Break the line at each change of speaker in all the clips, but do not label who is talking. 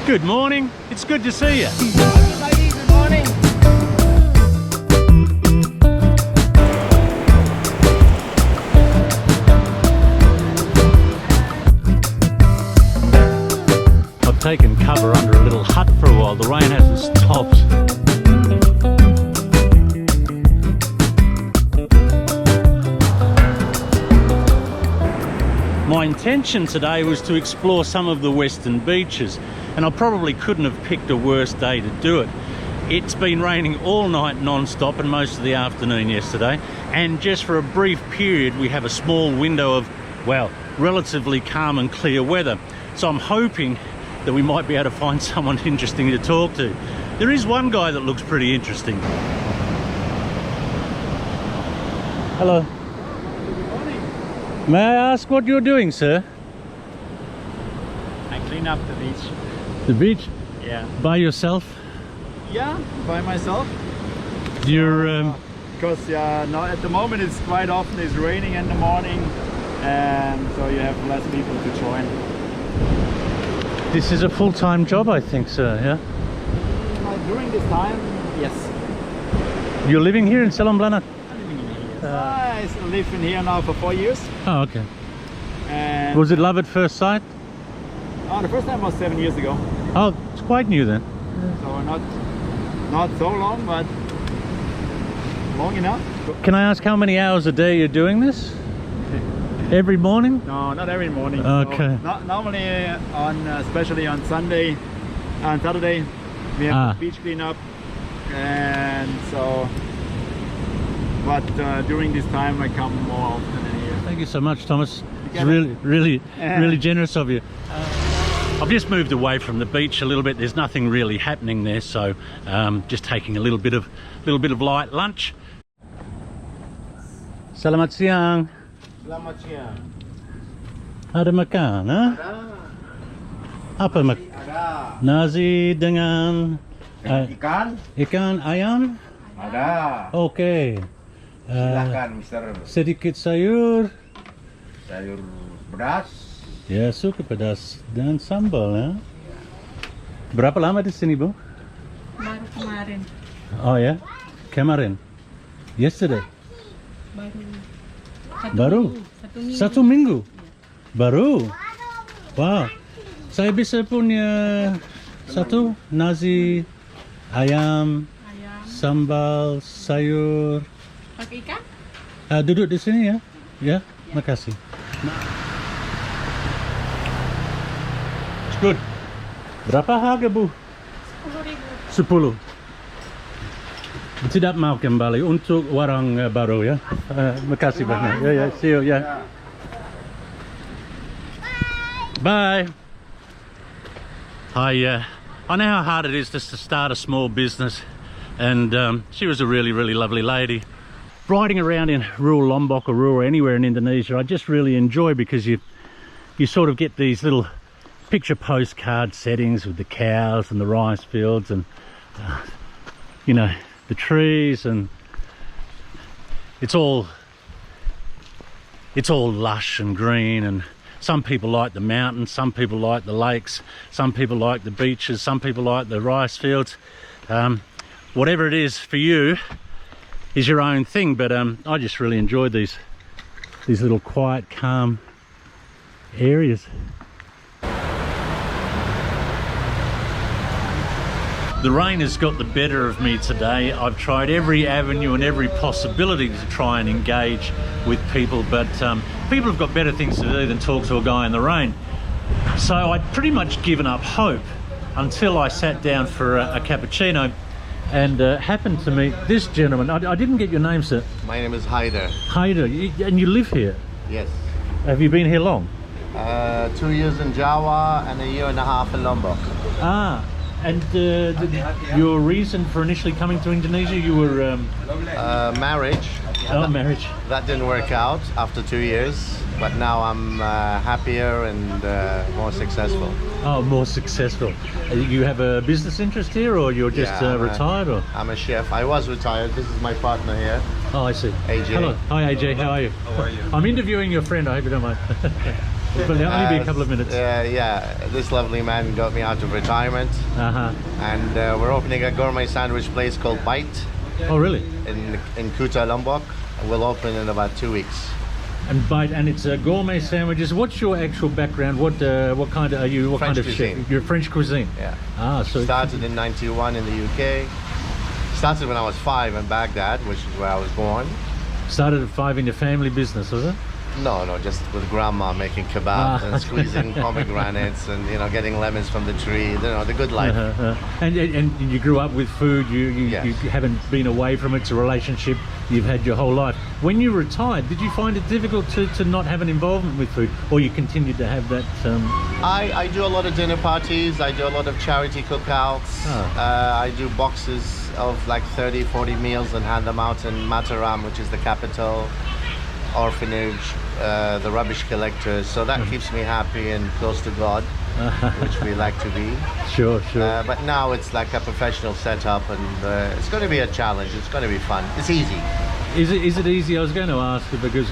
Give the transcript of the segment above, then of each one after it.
Good morning. It's good to see you.
Good morning.
I've taken cover under a little hut for a while. The rain hasn't stopped. My intention today was to explore some of the western beaches, and I probably couldn't have picked a worse day to do it. It's been raining all night non-stop and most of the afternoon yesterday, and just for a brief period we have a small window of, well, relatively calm and clear weather. So I'm hoping that we might be able to find someone interesting to talk to. There is one guy that looks pretty interesting. Hello. May I ask what you're doing, sir?
I clean up the beach.
The beach?
Yeah.
By yourself?
Yeah, by myself.
You're
Because now at the moment it's quite often it's raining in the morning, and so you have less people to join.
This is a full-time job, I think, sir, yeah?
During this time, yes.
You're living here in Selong Belanak?
I live in here now for 4 years.
Oh, okay.
And
Was it love at first sight?
oh, the first time was 7 years ago.
Oh, it's quite new then.
So not so long, but long enough.
Can I ask how many hours a day you're doing this? Every morning?
No, not every morning.
Okay.
So, not normally on, especially on Sunday and Saturday, we have beach cleanup, and so. But during this time, I come more often in here.
Thank you so much, Thomas. It's really generous of you. I've just moved away from the beach a little bit. There's nothing really happening there, so just taking a little bit of light lunch. Selamat siang.
Selamat siang.
Ada makan, ha? Apa mak?
Ada.
Nasi dengan
Ikan?
ikan ayam?
Ada.
Oke.
Silakan, Mister.
Sedikit sayur.
Sayur beras.
Ya, suka pedas dan sambal, ya. Berapa lama di sini, Bu?
Baru kemarin.
Oh ya, kemarin. Yesterday. Baru. Satu minggu. Baru. Wow. Saya bisa punya satu nasi ayam, sambal, sayur.
Pakai ikan?
Duduk di sini ya. Ya, makasih. It's good. Berapa harga, Bu?
10.000.
10. Tidak mau kembali untuk warung baru ya. Makasih banyak. Ya, see you ya. Bye. I know how hard it is just to start a small business, and she was a really lovely lady. Riding around in rural Lombok or rural anywhere in Indonesia, I just really enjoy, because you sort of get these little picture postcard settings with the cows and the rice fields and you know, the trees, and it's all lush and green. And some people like the mountains, some people like the lakes, some people like the beaches, some people like the rice fields. Whatever it is for you is your own thing, but I just really enjoyed these little quiet, calm areas. The rain has got the better of me today. I've tried every avenue and every possibility to try and engage with people, but people have got better things to do than talk to a guy in the rain. So I'd pretty much given up hope until I sat down for a cappuccino and happened to meet this gentleman. I didn't get your name, sir.
My name is Haider.
Haider, and you live here?
Yes.
Have you been here long?
2 years in Java and a year and a half in Lombok.
Ah, and your reason for initially coming to Indonesia, you were...
Marriage.
Oh, marriage.
That didn't work out after 2 years, but now I'm happier and more successful.
Oh, more successful. You have a business interest here, or you're just retired? Or?
I'm a chef. I was retired. This is my partner here.
Oh, I see.
AJ.
Hello. Hi, AJ. How are you?
How are you?
I'm interviewing your friend. I hope you don't mind. But it'll only be a couple of minutes.
Yeah, this lovely man got me out of retirement.
Uh-huh.
And we're opening a gourmet sandwich place called Bite
Oh, really?
in Kuta, Lombok. We'll open in about 2 weeks.
And bite, and it's gourmet sandwiches. What's your actual background? What kind of are you? What
French
kind of
cuisine.
chef? You're French cuisine.
Yeah.
Ah, so
Started in '91 in the UK. Started when I was 5 in Baghdad, which is where I was born.
started at 5 in your family business, was it?
No, just with grandma making kebabs and squeezing pomegranates and getting lemons from the tree. The good life.
And you grew up with food. You
Yes.
you haven't been away from it. It's a relationship you've had your whole life. When you retired, did you find it difficult to not have an involvement with food, or you continued to have that?
I do a lot of dinner parties. I do a lot of charity cookouts. I do boxes of like 30, 40 meals and hand them out in Mataram, which is the capital, orphanage, the rubbish collectors. So that keeps me happy and close to God, which we like to be.
Sure.
But now it's like a professional setup, and it's going to be a challenge. It's going to be fun. It's easy.
Is it easy? I was going to ask you because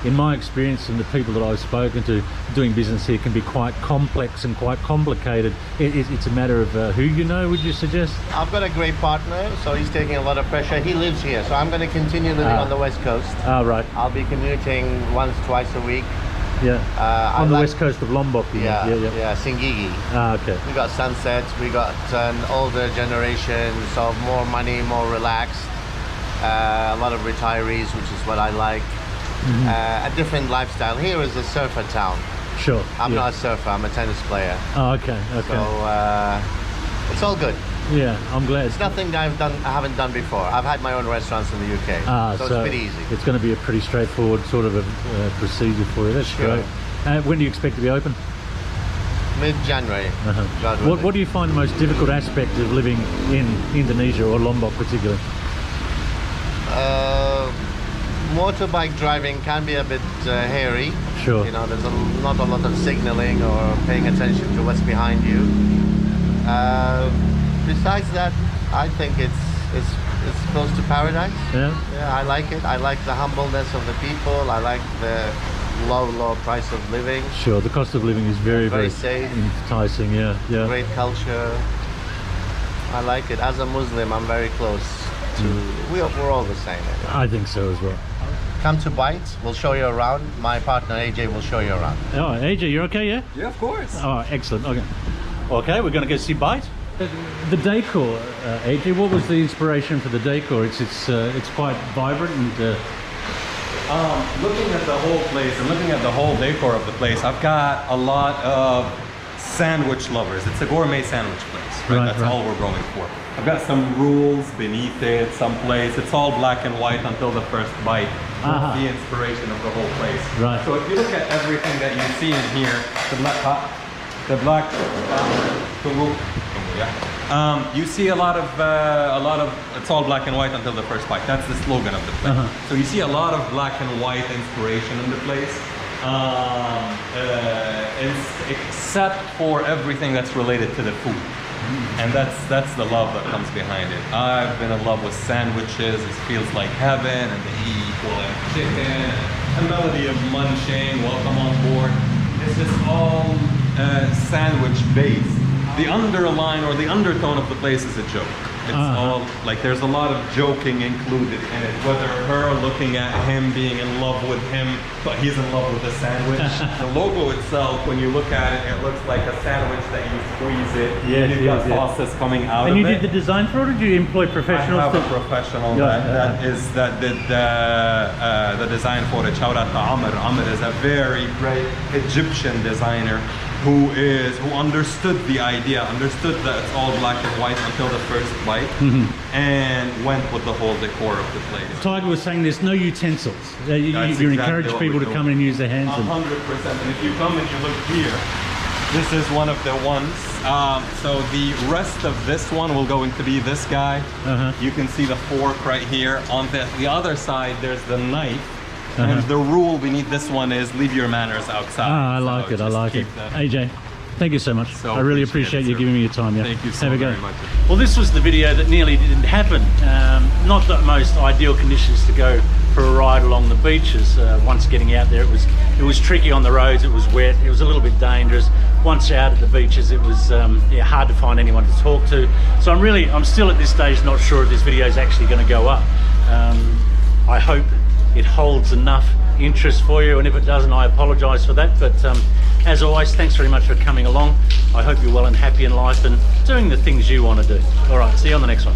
in my experience and the people that I've spoken to, doing business here can be quite complex and quite complicated. It's a matter of who you know, would you suggest?
I've got a great partner, so he's taking a lot of pressure. He lives here, so I'm going to continue living on the West Coast.
Right.
I'll be commuting once, twice a week.
Yeah. On the west coast of Lombok.
Yeah, Singigi.
Okay.
We got sunsets, we got an older generation, so more money, more relaxed. A lot of retirees, which is what I like. A different lifestyle. Here is a surfer town.
Sure.
I'm not a surfer, I'm a tennis player.
Oh, okay.
So it's all good.
Yeah, I'm glad.
It's nothing I haven't done before. I've had my own restaurants in the UK, so it's pretty easy.
It's going to be a pretty straightforward sort of a procedure for you. That's
Sure.
great. When do you expect to be open?
Mid-January. God willing.
What do you find the most difficult aspect of living in Indonesia or Lombok particularly?
Motorbike driving can be a bit hairy.
Sure.
There's not a lot of signaling or paying attention to what's behind you. Besides that, I think it's close to paradise.
Yeah.
Yeah, I like it. I like the humbleness of the people. I like the low price of living.
Sure. The cost of living is very
safe.
enticing. Yeah.
Great culture. I like it. As a Muslim, I'm very close to. We're all the same. Anyway.
I think so as well.
Come to Bite. We'll show you around. My partner AJ will show you around.
Oh, AJ, you're okay? Yeah.
Yeah, of course.
Oh, excellent. Okay, we're going to go see Bite. The decor, AJ. What was the inspiration for the decor? It's quite vibrant and.
Looking at the whole place and looking at the whole decor of the place, I've got a lot of sandwich lovers. It's a gourmet sandwich place, right? That's all we're going for. I've got some rules beneath it, someplace. It's all black and white until the first bite. That's the inspiration of the whole place.
Right.
So if you look at everything that you see in here, you see a lot of it's all black and white until the first bite. That's the slogan of the place. So you see a lot of black and white inspiration in the place, except for everything that's related to the food. And that's the love that comes behind it. I've been in love with sandwiches. It feels like heaven, and the equal and chicken, a melody of munching. Welcome on board. This is all sandwich based. The underline or the undertone of the place is a joke. It's all like there's a lot of joking included in it. Whether her looking at him, being in love with him, but he's in love with the sandwich. The logo itself, when you look at it, it looks like a sandwich that you squeeze it.
Yes,
and you've got sauces coming out
And
of
you
it.
did the design for it, or did you employ professionals?
I have a professional that did the design for it. Shout out to Amr. Amr is a very great Egyptian designer who understood the idea, understood that it's all black and white until the first bite, and went with the whole decor of the place.
Tiger was saying there's no utensils. You encourage people to come in and use their hands.
100%. And if you come and you look here, this is one of the ones. So the rest of this one will going to be this guy. You can see the fork right here. On the other side, there's the knife. And the rule beneath this one is leave your manners outside.
I like it. AJ, thank you so much. I really appreciate you giving me your time. Yeah.
Thank you so
Have a
very
go.
much.
Well, this was the video that nearly didn't happen. Not the most ideal conditions to go for a ride along the beaches. Once getting out there, it was tricky on the roads. It was wet. It was a little bit dangerous. Once out at the beaches, it was hard to find anyone to talk to. So I'm still at this stage not sure if this video is actually going to go up. I hope it holds enough interest for you, and if it doesn't, I apologise for that. But as always, thanks very much for coming along. I hope you're well and happy in life and doing the things you want to do. All right, see you on the next one.